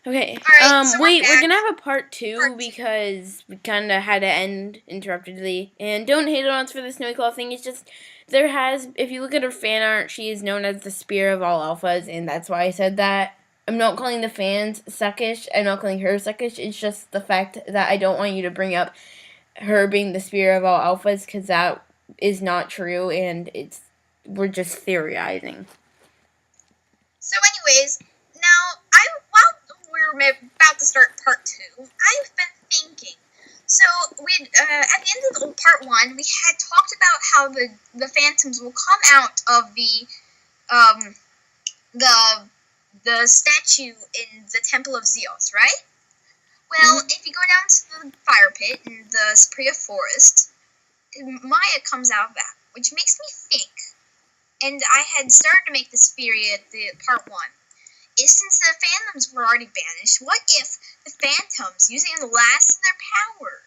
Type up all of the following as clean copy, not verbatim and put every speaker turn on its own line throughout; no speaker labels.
Okay,
Alright, so
wait, we're
back.
gonna have a part 2 because we kinda had to end interruptedly. And don't hate on us for the snowy claw thing, it's just, if you look at her fan art, she is known as the spear of all alphas, and that's why I said that. I'm not calling the fans suckish, I'm not calling her suckish, it's just the fact that I don't want you to bring up her being the spear of all alphas, because that is not true, and we're just theorizing.
So anyways, now, while we're about to start part 2, I've been thinking. So, at the end of part 1, we had talked about how the phantoms will come out of the statue in the Temple of Zeus, right? Well, if you go down to the fire pit in the Sprea Forest, Maya comes out of that, which makes me think, and I had started to make this theory at the part 1, is since the phantoms were already banished, what if the phantoms, using the last of their power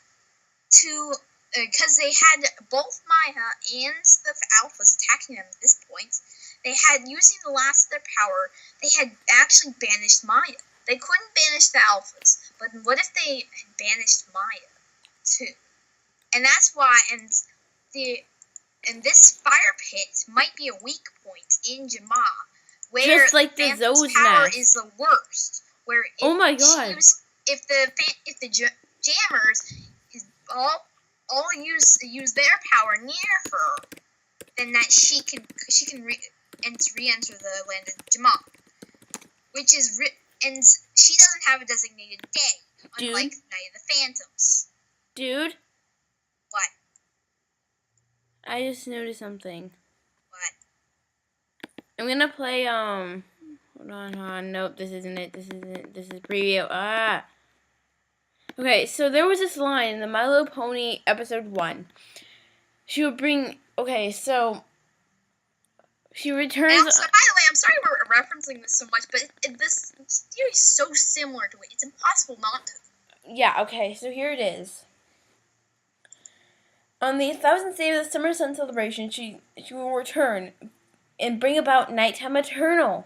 because they had both Maya and the alphas attacking them at this point, using the last of their power, they had actually banished Maya. They couldn't banish the alphas, but what if they had banished Maya too? And that's why, and this fire pit might be a weak point in Jama, where
just like the Zoe's
power
mask
is the worst. Where
oh my god!
If the jammers all use their power near her, then that she can re-enter the land of Jama, which is and she doesn't have a designated day, unlike Night of the Phantoms.
Dude.
What?
I just noticed something.
What?
I'm gonna play, hold on, nope, this isn't it, this is preview, Okay, so there was this line in the My Little Pony episode 1. She would bring, okay, so, she returns...
And also, by the way, I'm sorry we're referencing this so much, but this theory is so similar to it, it's impossible not to.
Yeah, okay, so here it is. On the 1000th day of the Summer Sun celebration, she will return and bring about nighttime eternal.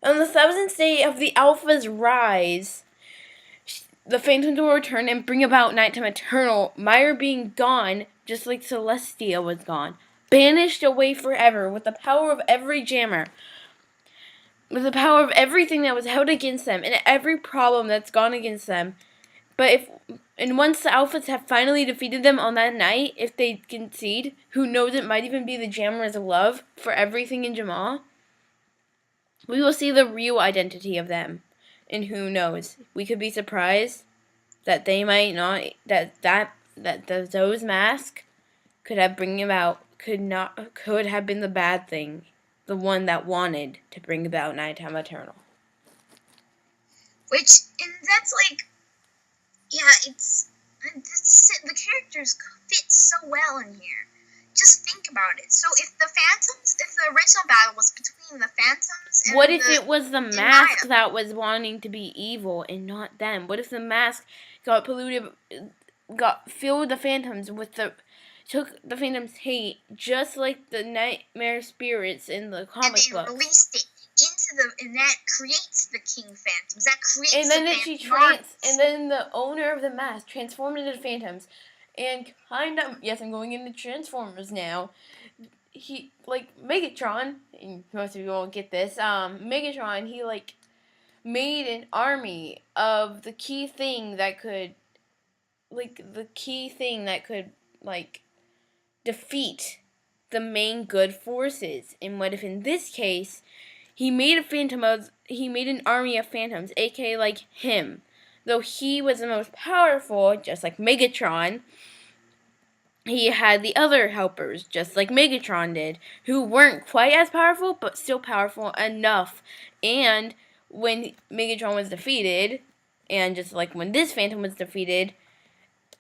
On the 1000th day of the Alpha's rise, the Phantoms will return and bring about nighttime eternal, Maya being gone, just like Celestia was gone. Banished away forever, with the power of every jammer. With the power of everything that was held against them, and every problem that's gone against them. And once the Alphas have finally defeated them on that night, if they concede, who knows, it might even be the Jammers of Love for everything in Jamal. We will see the real identity of them. And who knows, we could be surprised that they might not, that the Zoe's mask could have been the bad thing, the one that wanted to bring about nighttime eternal.
Which, and that's like, yeah, the characters fit so well in here. Just think about it. So if the original battle was between the Phantoms and
what if it was the mask that was wanting to be evil and not them? What if the mask got polluted, filled the Phantoms took the Phantoms' hate, just like the nightmare spirits in the comic books.
And they released it and that creates the King Phantoms. That creates
and then and then the owner of the mask transformed into the Phantoms, and yes, I'm going into Transformers now. He, like, Megatron, and most of you won't get this, Megatron, he, like, made an army of the key thing that could, defeat the main good forces. And what if in this case, he made an army of Phantoms, aka like him. Though he was the most powerful, just like Megatron, he had the other helpers, just like Megatron did, who weren't quite as powerful, but still powerful enough. And when Megatron was defeated, and just like when this Phantom was defeated,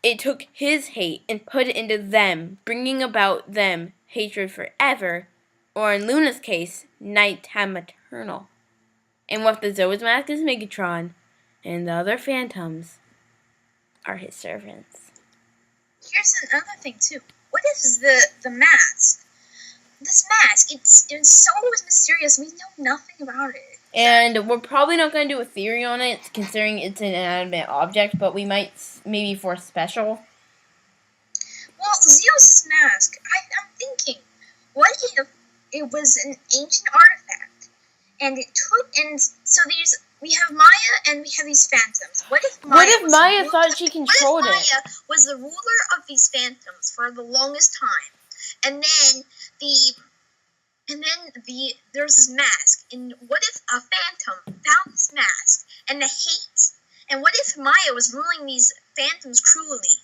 it took his hate and put it into them, bringing about them hatred forever, or in Luna's case, nighttime eternal. And what if the Zoe's mask is Megatron, and the other Phantoms are his servants?
Here's another thing too. What is the mask? This mask, it's so mysterious. We know nothing about it.
And we're probably not going to do a theory on it, considering it's an inanimate object, but we might maybe for a special.
Well, Zeus' mask, I'm thinking, what if it was an ancient artifact, and we have Maya and we have these phantoms. What if
Maya thought she controlled it?
What if Maya was the ruler of these phantoms for the longest time, and then there's this mask, and what if a phantom found this mask and the hate, and what if Maya was ruling these phantoms cruelly?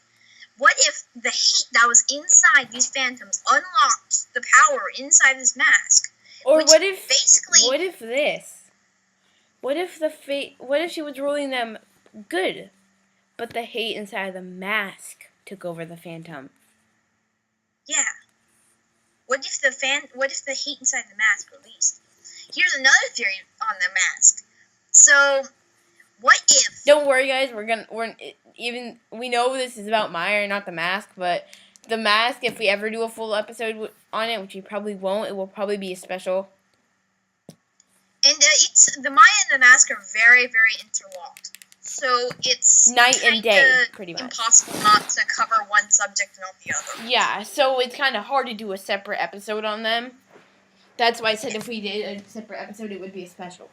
What if the hate that was inside these phantoms unlocked the power inside this mask?
Or what if she was ruling them good, but the hate inside the mask took over the phantom?
Yeah. What if the hate inside the mask released? Here's another theory on the mask. So, what if?
Don't worry, guys. We know this is about Maya, not the mask, but the mask. If we ever do a full episode on it, which we probably won't, it will probably be a special.
And it's the Maya and the mask are very, very interlocked. So it's
night and day, pretty much
impossible not to cover one subject and not the other.
Yeah, so it's kind of hard to do a separate episode on them. That's why I said if we did a separate episode, it would be a special.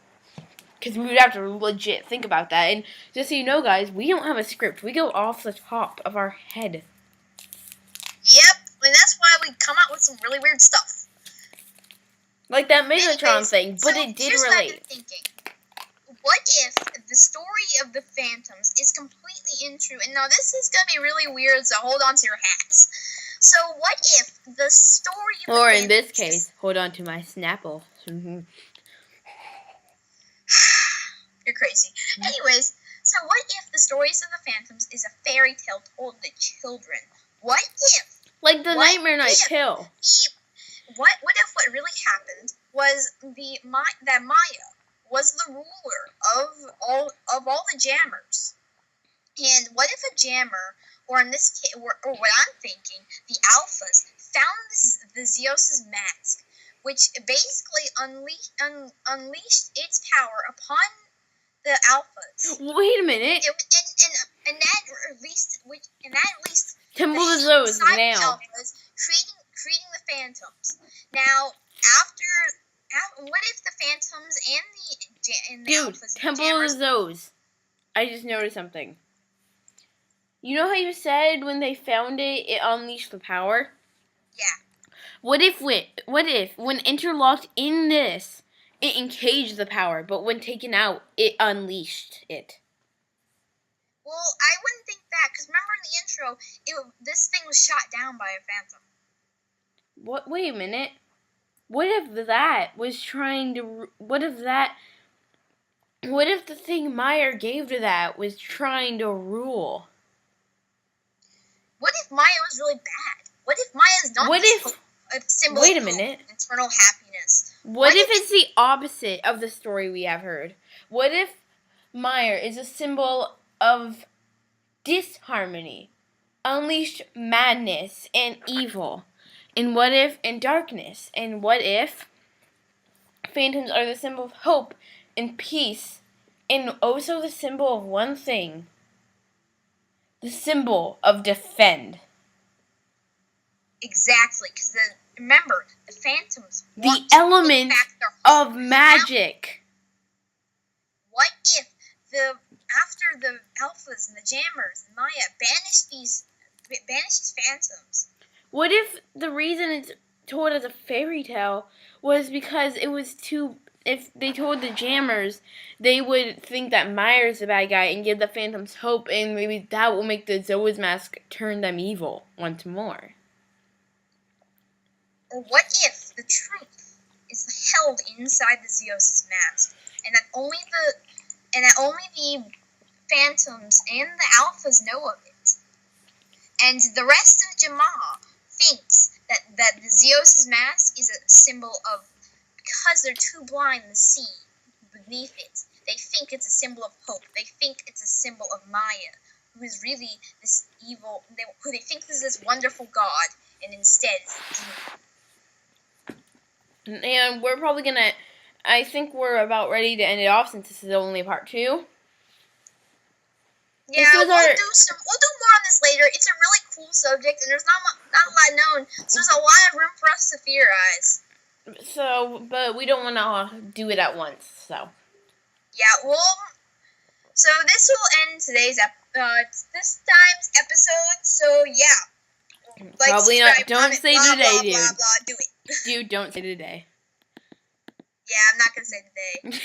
Because we would have to legit think about that. And just so you know, guys, we don't have a script. We go off the top of our head.
Yep, and that's why we come out with some really weird stuff.
Like that Megatron thing, but it did relate.
What if the story of the Phantoms is completely untrue? And now this is going to be really weird, so hold on to your hats. So what if the story of
or in this case, hold on to my Snapple.
You're crazy. Anyways, so what if the stories of the Phantoms is a fairy tale told to children? What if?
Like the Nightmare Night Pill.
What if what really happened was that Maya was the ruler of all the jammers? And what if a jammer, or in this case, or what I'm thinking, the alphas found the Zeus's mask, which basically unleashed its power upon the alphas.
Wait a minute.
And that released
Temple of Zeus now.
Alphas, creating the Phantoms. Now, what if the Phantoms and the alphas,
Temple of Zeus. I just noticed something. You know how you said when they found it, it unleashed the power?
Yeah.
What if when interlocked in this, it encaged the power, but when taken out, it unleashed it?
Well, I wouldn't think that, because remember in the intro, this thing was shot down by a phantom.
What? Wait a minute. What if that was trying to... What if the thing Meyer gave to that was trying to rule?
What if Maya was really bad? What if Maya's not a symbol of eternal happiness?
What if it's the opposite of the story we have heard? What if Meyer is a symbol of disharmony, unleashed madness and evil? And what if in darkness? And what if phantoms are the symbol of hope and peace, and also the symbol of one thing? The symbol of defend.
Exactly, because remember, the phantoms
the element of magic.
What if after the alphas and the jammers and Maya banished these phantoms?
What if the reason it's told as a fairy tale was because it was too... If they told the jammers, they would think that Meyer's the bad guy and give the phantoms hope, and maybe that will make the Zeus mask turn them evil once more.
Or what if the truth is held inside the Zeus mask, and that only the phantoms and the alphas know of it, and the rest of Jamaa thinks that the Zeus mask is a symbol of, because they're too blind to see beneath it, they think it's a symbol of hope. They think it's a symbol of Maya, who is really this evil, who they think is this wonderful god, and instead it's a demon.
And we're probably going to I think we're about ready to end it off since this is only part 2.
Yeah,
This was
we'll do more on this later. It's a really cool subject, and there's not a lot known, so there's a lot of room for us to theorize.
But we don't want to do it at once, so.
Yeah, so this will end today's this time's episode. So yeah, like,
probably not. Don't
comment,
say
blah,
today,
blah,
dude.
blah, blah, do it.
Dude, don't say today.
Yeah, I'm not gonna say today.